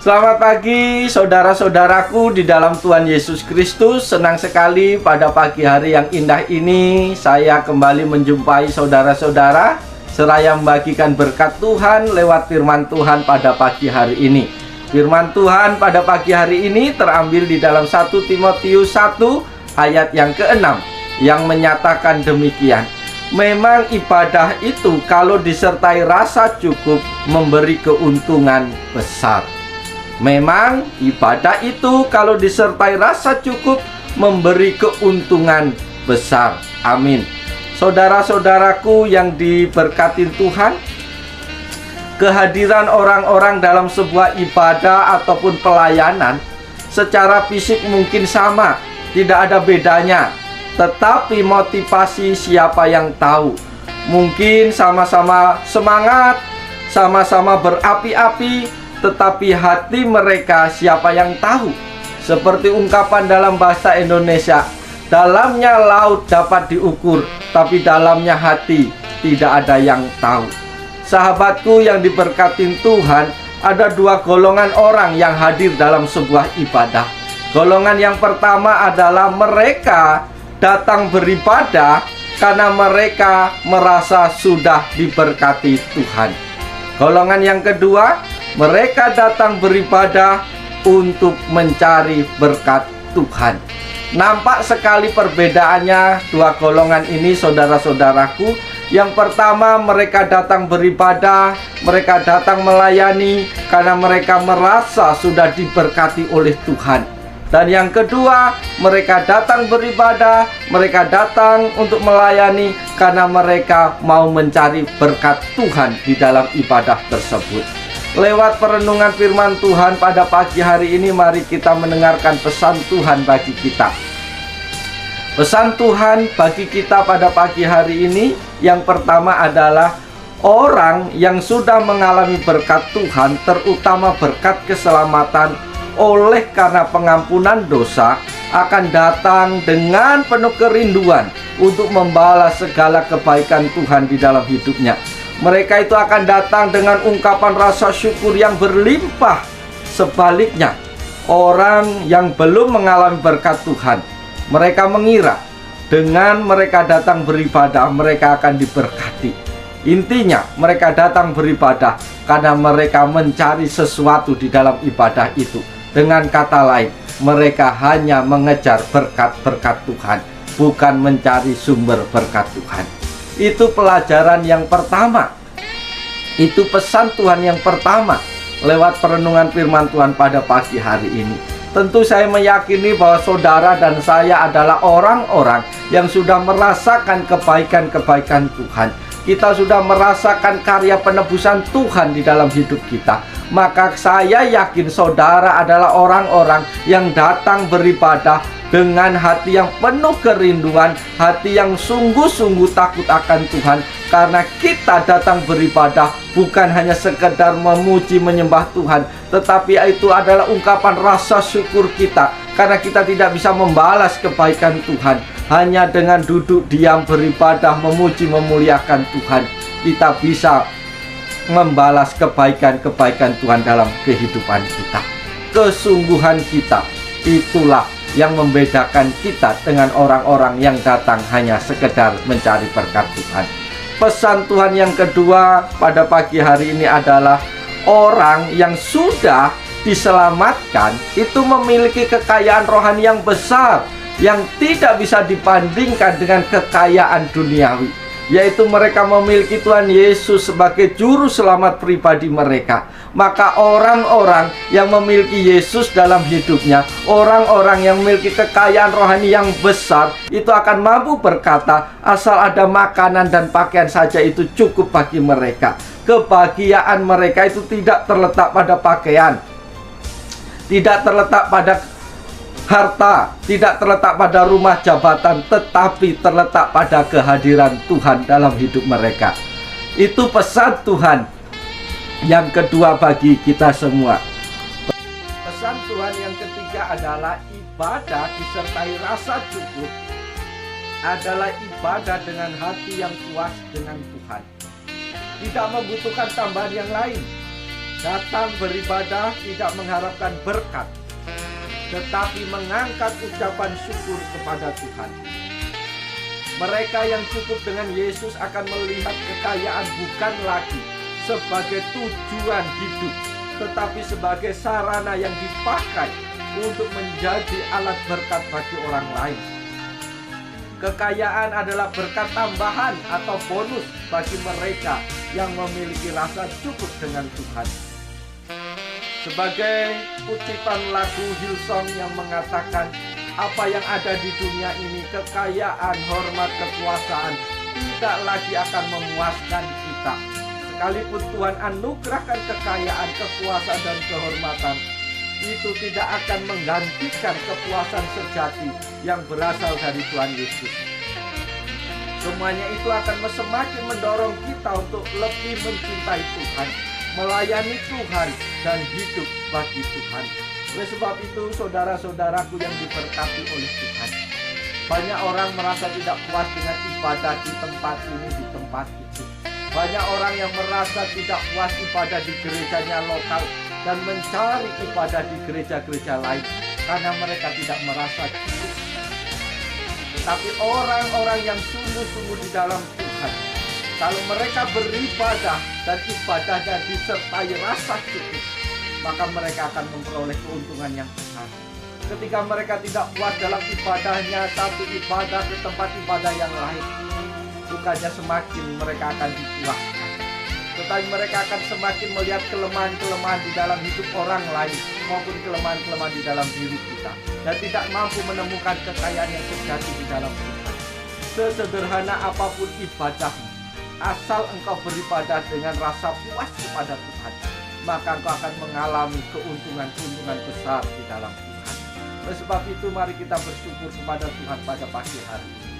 Selamat pagi saudara-saudaraku di dalam Tuhan Yesus Kristus. Senang sekali pada pagi hari yang indah ini saya kembali menjumpai saudara-saudara seraya membagikan berkat Tuhan lewat firman Tuhan pada pagi hari ini. Firman Tuhan pada pagi hari ini terambil di dalam 1 Timotius 1 ayat yang ke-6 yang menyatakan demikian. Memang ibadah itu kalau disertai rasa cukup memberi keuntungan besar. Memang ibadah itu kalau disertai rasa cukup memberi keuntungan besar. Amin. Saudara-saudaraku yang diberkati Tuhan, kehadiran orang-orang dalam sebuah ibadah ataupun pelayanan secara fisik mungkin sama, tidak ada bedanya. Tetapi motivasi siapa yang tahu? Mungkin sama-sama semangat, sama-sama berapi-api, tetapi hati mereka siapa yang tahu? Seperti ungkapan dalam bahasa Indonesia, dalamnya laut dapat diukur, tapi dalamnya hati tidak ada yang tahu. Sahabatku yang diberkati Tuhan, ada dua golongan orang yang hadir dalam sebuah ibadah. Golongan yang pertama adalah mereka datang beribadah karena mereka merasa sudah diberkati Tuhan. Golongan yang kedua, mereka datang beribadah untuk mencari berkat Tuhan. Nampak sekali perbedaannya dua golongan ini, saudara-saudaraku. Yang pertama, mereka datang beribadah, mereka datang melayani karena mereka merasa sudah diberkati oleh Tuhan. Dan yang kedua, mereka datang beribadah, mereka datang untuk melayani karena mereka mau mencari berkat Tuhan di dalam ibadah tersebut. Lewat perenungan firman Tuhan pada pagi hari ini, mari kita mendengarkan pesan Tuhan bagi kita. Pesan Tuhan bagi kita pada pagi hari ini, yang pertama adalah orang yang sudah mengalami berkat Tuhan, terutama berkat keselamatan oleh karena pengampunan dosa, akan datang dengan penuh kerinduan untuk membalas segala kebaikan Tuhan di dalam hidupnya. Mereka itu akan datang dengan ungkapan rasa syukur yang berlimpah. Sebaliknya, orang yang belum mengalami berkat Tuhan, mereka mengira dengan mereka datang beribadah, mereka akan diberkati. Intinya, mereka datang beribadah karena mereka mencari sesuatu di dalam ibadah itu. Dengan kata lain, mereka hanya mengejar berkat-berkat Tuhan, bukan mencari sumber berkat Tuhan. Itu pelajaran yang pertama. Itu pesan Tuhan yang pertama lewat perenungan firman Tuhan pada pagi hari ini. Tentu saya meyakini bahwa saudara dan saya adalah orang-orang yang sudah merasakan kebaikan-kebaikan Tuhan. Kita sudah merasakan karya penebusan Tuhan di dalam hidup kita. Maka saya yakin saudara adalah orang-orang yang datang beribadah dengan hati yang penuh kerinduan, hati yang sungguh-sungguh takut akan Tuhan. Karena kita datang beribadah bukan hanya sekedar memuji menyembah Tuhan, tetapi itu adalah ungkapan rasa syukur kita. Karena kita tidak bisa membalas kebaikan Tuhan. Hanya dengan duduk diam beribadah, memuji memuliakan Tuhan, kita bisa membalas kebaikan-kebaikan Tuhan dalam kehidupan kita. Kesungguhan kita, itulah yang membedakan kita dengan orang-orang yang datang hanya sekedar mencari berkat Tuhan. Pesan Tuhan yang kedua pada pagi hari ini adalah orang yang sudah diselamatkan itu memiliki kekayaan rohani yang besar, yang tidak bisa dibandingkan dengan kekayaan duniawi, yaitu mereka memiliki Tuhan Yesus sebagai juru selamat pribadi mereka. Maka orang-orang yang memiliki Yesus dalam hidupnya, orang-orang yang memiliki kekayaan rohani yang besar, itu akan mampu berkata, asal ada makanan dan pakaian saja itu cukup bagi mereka. Kebahagiaan mereka itu tidak terletak pada pakaian, tidak terletak pada harta, tidak terletak pada rumah jabatan, tetapi terletak pada kehadiran Tuhan dalam hidup mereka. Itu pesan Tuhan yang kedua bagi kita semua. Pesan Tuhan yang ketiga adalah ibadah disertai rasa cukup adalah ibadah dengan hati yang puas dengan Tuhan. Tidak membutuhkan tambahan yang lain. Datang beribadah tidak mengharapkan berkat, tetapi mengangkat ucapan syukur kepada Tuhan. Mereka yang cukup dengan Yesus akan melihat kekayaan bukan lagi sebagai tujuan hidup, tetapi sebagai sarana yang dipakai untuk menjadi alat berkat bagi orang lain. Kekayaan adalah berkat tambahan atau bonus bagi mereka yang memiliki rasa cukup dengan Tuhan. Sebagai kutipan lagu Hillsong yang mengatakan, apa yang ada di dunia ini, kekayaan, hormat, kekuasaan, tidak lagi akan memuaskan kita. Sekalipun Tuhan anugerahkan kekayaan, kekuasaan, dan kehormatan, itu tidak akan menggantikan kepuasan sejati yang berasal dari Tuhan Yesus. Semuanya itu akan semakin mendorong kita untuk lebih mencintai Tuhan, melayani Tuhan, dan hidup bagi Tuhan. Oleh sebab itu, saudara-saudaraku yang diberkati oleh Tuhan, banyak orang merasa tidak puas dengan ibadah di tempat ini, di tempat itu. Banyak orang yang merasa tidak puas ibadah di gerejanya lokal dan mencari ibadah di gereja-gereja lain karena mereka tidak merasa cukup. Tapi orang-orang yang sungguh-sungguh di dalam Tuhan, kalau mereka beribadah dan ibadahnya disertai rasa cukup, maka mereka akan memperoleh keuntungan yang besar. Ketika mereka tidak puas dalam ibadahnya, satu ibadah ke tempat ibadah yang lain, bukannya semakin mereka akan dipuaskan, tetapi mereka akan semakin melihat kelemahan-kelemahan di dalam hidup orang lain maupun kelemahan-kelemahan di dalam diri kita, dan tidak mampu menemukan kekayaan yang sejati di dalam Tuhan. Sesederhana apapun ibadahmu, asal engkau beribadah dengan rasa puas kepada Tuhan, maka engkau akan mengalami keuntungan-keuntungan besar di dalam Tuhan. Oleh sebab itu, mari kita bersyukur kepada Tuhan pada pagi hari ini.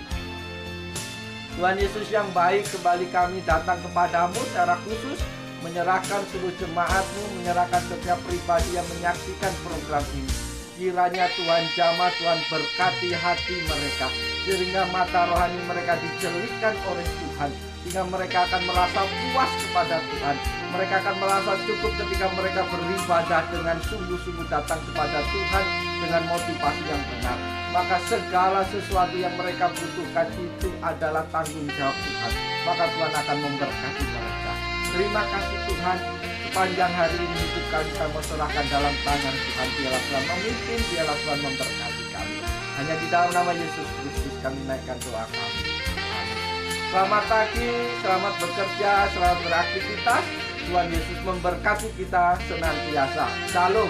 Tuhan Yesus yang baik, kembali kami datang kepadamu secara khusus, menyerahkan seluruh jemaatmu, menyerahkan setiap pribadi yang menyaksikan program ini. Kiranya Tuhan jamah, Tuhan berkati hati mereka, sehingga mata rohani mereka dijelikkan oleh Tuhan, sehingga mereka akan merasa puas kepada Tuhan. Mereka akan merasa cukup ketika mereka beribadah dengan sungguh-sungguh datang kepada Tuhan dengan motivasi yang benar. Maka segala sesuatu yang mereka butuhkan itu adalah tanggung jawab Tuhan. Maka Tuhan akan memberkati mereka. Terima kasih Tuhan, sepanjang hari ini hidup kami serahkan dalam tangan Tuhan. Biarlah Tuhan memimpin, biarlah Tuhan memberkati kami. Hanya di dalam nama Yesus Kristus kami naikkan doa kami. Amin. Selamat pagi, selamat bekerja, selamat beraktivitas. Tuhan Yesus memberkati kita senantiasa. Shalom.